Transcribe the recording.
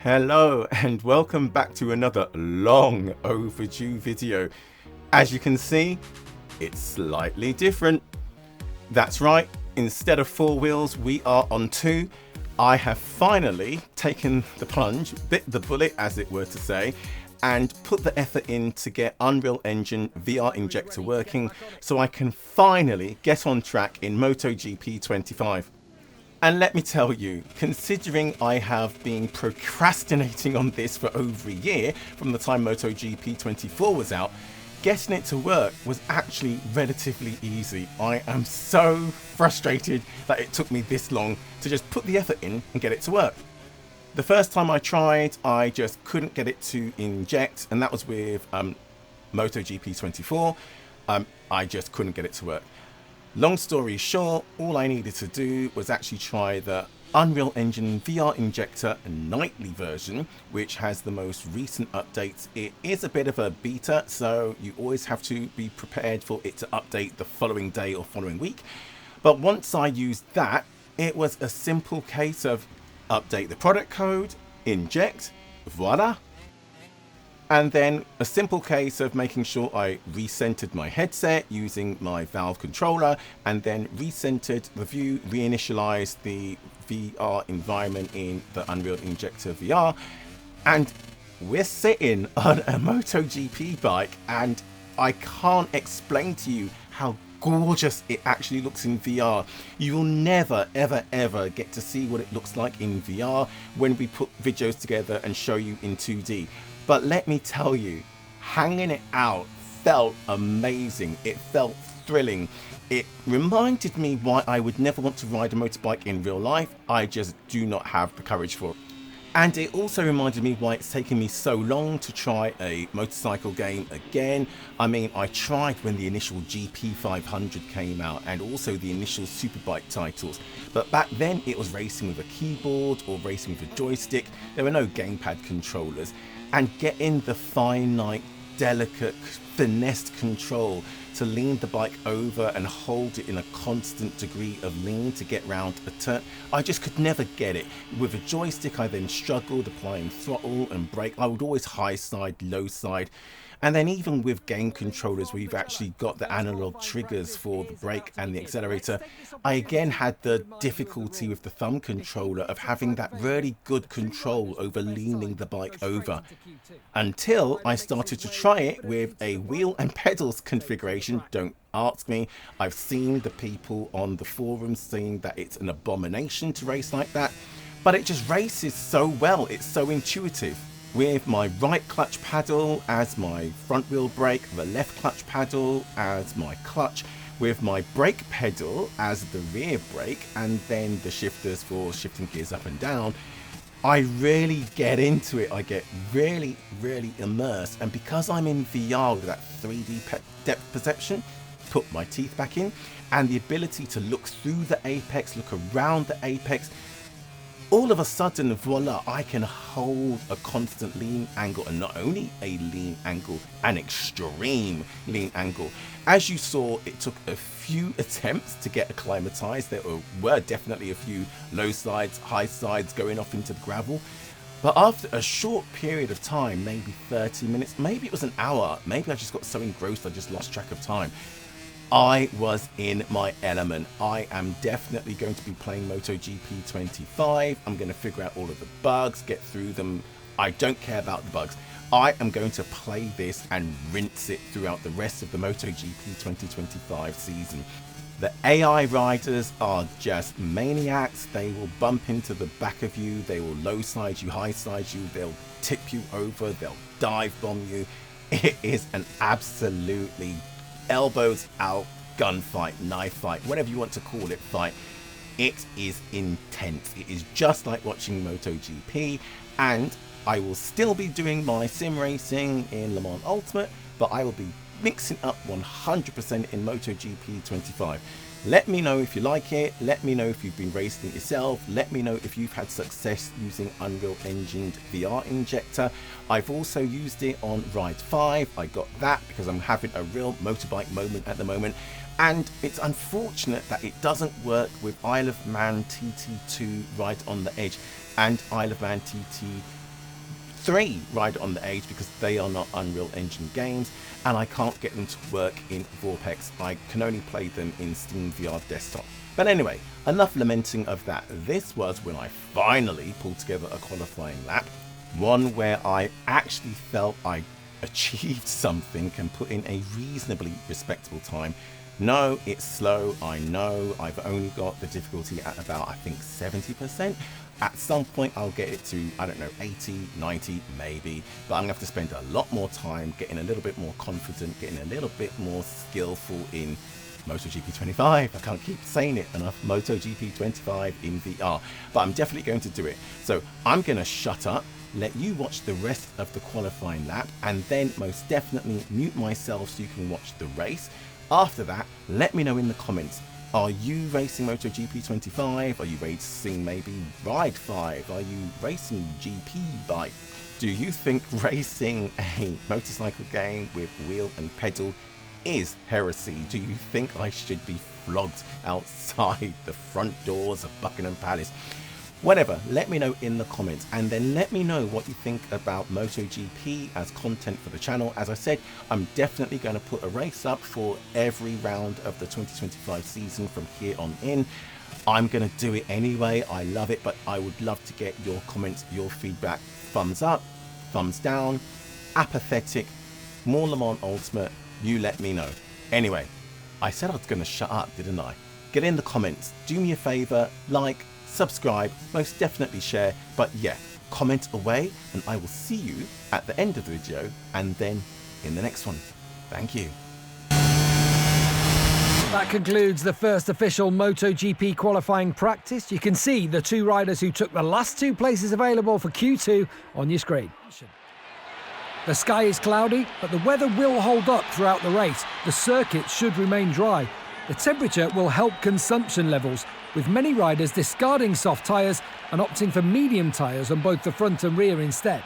Hello and welcome back to another long overdue video. As you can see, it's slightly different. That's right, instead of 4 wheels, we are on 2. I have finally taken the plunge, bit the bullet as it were to say, and put the effort in to get Unreal Engine VR Injector working so I can finally get on track in MotoGP 25. And let me tell you, considering I have been procrastinating on this for over a year from the time MotoGP 24 was out, getting it to work was actually relatively easy. I am so frustrated that it took me this long to just put the effort in and get it to work. The first time I tried, I just couldn't get it to inject, and that was with MotoGP 24. I just couldn't get it to work. Long story short, all I needed to do was actually try the Unreal Engine VR Injector nightly version, which has the most recent updates. It is a bit of a beta, so you always have to be prepared for it to update the following day or following week. But once I used that, it was a simple case of update the product code, inject, voila. And then a simple case of making sure I recentered my headset using my Valve controller, and then recentered the view, reinitialized the VR environment in the Unreal Injector VR. And we're sitting on a MotoGP bike, and I can't explain to you how gorgeous it actually looks in VR. You will never, ever get to see what it looks like in VR when we put videos together and show you in 2D. But let me tell you, hanging it out felt amazing. It felt thrilling. It reminded me why I would never want to ride a motorbike in real life. I just do not have the courage for it. And it also reminded me why it's taken me so long to try a motorcycle game again. I mean, I tried when the initial GP500 came out and also the initial Superbike titles. But back then it was racing with a keyboard or racing with a joystick. There were no gamepad controllers. And getting the finite, delicate, finessed control to lean the bike over and hold it in a constant degree of lean to get round a turn, I just could never get it. With a joystick, I then struggled applying throttle and brake. I would always high side, low side. And then even with game controllers, we've actually got the analog triggers for the brake and the accelerator. I again had the difficulty with the thumb controller of having that really good control over leaning the bike over. Until I started to try it with a wheel and pedals configuration. Don't ask me. I've seen the people on the forums saying that it's an abomination to race like that. But it just races so well. It's so intuitive. With my right clutch paddle as my front wheel brake, the left clutch paddle as my clutch, with my brake pedal as the rear brake, and then the shifters for shifting gears up and down, I really get into it. I get really immersed. And because I'm in VR with that 3D depth perception, put my teeth back in, and the ability to look through the apex, look around the apex, all of a sudden, voila, I can hold a constant lean angle, and not only a lean angle, an extreme lean angle. As you saw, it took a few attempts to get acclimatized. There were definitely a few low sides, high sides going off into the gravel. But after a short period of time, maybe 30 minutes, maybe it was an hour, maybe I just got so engrossed I just lost track of time, I was in my element. I am definitely going to be playing MotoGP 25. I'm going to figure out all of the bugs, get through them. I don't care about the bugs. I am going to play this and rinse it throughout the rest of the MotoGP 2025 season. The AI riders are just maniacs. They will bump into the back of you. They will low side you, high side you. They'll tip you over. They'll dive bomb you. It is an absolutely elbows out gunfight, knife fight, whatever you want to call it, fight. It is intense. It is just like watching MotoGP, and I will still be doing my sim racing in Le Mans Ultimate, but I will be mixing up 100% in MotoGP 25. Let me know if you like it. Let me know if you've been racing it yourself. Let me know if you've had success using Unreal Engine VR Injector. I've also used it on Ride 5. I got that because I'm having a real motorbike moment at the moment. And it's unfortunate that it doesn't work with Isle of Man TT2 Right on the Edge and Isle of Man TT 3 Rider on the Edge because they are not Unreal Engine games, and I can't get them to work in Vorpex. I can only play them in Steam VR Desktop. But anyway, enough lamenting of that. This was when I finally pulled together a qualifying lap, one where I actually felt I achieved something and put in a reasonably respectable time. No, it's slow, I know. I've only got the difficulty at about, I think, 70%. At some point I'll get it to, I don't know, 80, 90 maybe, but I'm gonna have to spend a lot more time getting a little bit more confident, getting a little bit more skillful in MotoGP 25. I can't keep saying it enough. MotoGP 25 in VR, but I'm definitely going to do it. So I'm gonna shut up, let you watch the rest of the qualifying lap, and then most definitely mute myself so you can watch the race. After that, let me know in the comments, are you racing MotoGP 25? Are you racing maybe Ride 5? Are you racing GP bike? Do you think racing a motorcycle game with wheel and pedal is heresy? Do you think I should be flogged outside the front doors of Buckingham Palace? Whatever, let me know in the comments, and then let me know what you think about MotoGP as content for the channel. As I said, I'm definitely going to put a race up for every round of the 2025 season from here on in. I'm going to do it anyway. I love it, but I would love to get your comments, your feedback. Thumbs up, thumbs down, apathetic, more Le Mans Ultimate, you let me know. Anyway, I said I was going to shut up, didn't I? Get in the comments, do me a favor, like, subscribe, most definitely share, but yeah, comment away, and I will see you at the end of the video and then in the next one. Thank you. That concludes the first official MotoGP qualifying practice. You can see the 2 riders who took the last 2 places available for Q2 on your screen. The sky is cloudy, but the weather will hold up throughout the race. The circuit should remain dry. The temperature will help consumption levels, with many riders discarding soft tyres and opting for medium tyres on both the front and rear instead.